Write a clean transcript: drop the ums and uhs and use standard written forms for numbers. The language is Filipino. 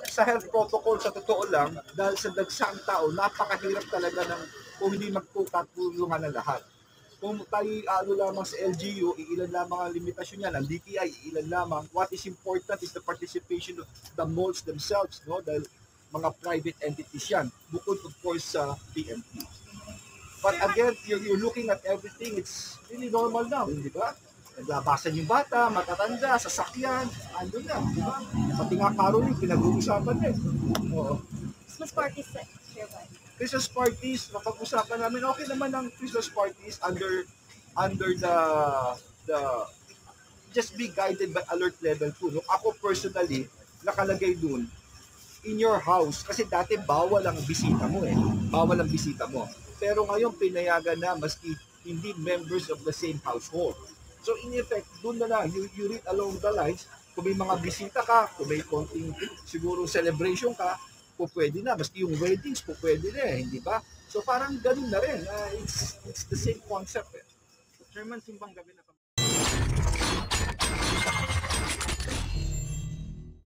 sa health protocol, sa totoo lang, dahil sa dagsang tao, napakahirap talaga ng kung hindi magkukatulungan ng lahat. Kung tayo ano lamang sa LGU, iilan lamang ang limitasyon niyan. Ang DTI, iilan lamang. What is important is the participation of the malls themselves, no? Dahil mga private entities yan. Bukod, of course, sa PMP. But again, you're looking at everything, it's really normal now, di ba? Naglabasan yung bata, matatanda, sasakyan, andun na, di ba? Pati nga caroling, pinag-uusapan din. Oo. Christmas parties, sir, ba? Christmas parties, napag-usapan namin, okay naman ang Christmas parties under the just be guided by alert level 2. No? Ako personally, nakalagay dun, in your house, kasi dati bawal ang bisita mo eh. Bawal ang bisita mo. Pero ngayon, pinayagan na maski hindi members of the same household. So in effect, doon na lang, you read along the lines, kung may mga bisita ka, kung may konting siguro celebration ka, po pwede na. Maski yung weddings, po pwede na eh, hindi ba? So parang ganun na rin. It's the same concept eh. Chairman, simbang gabi na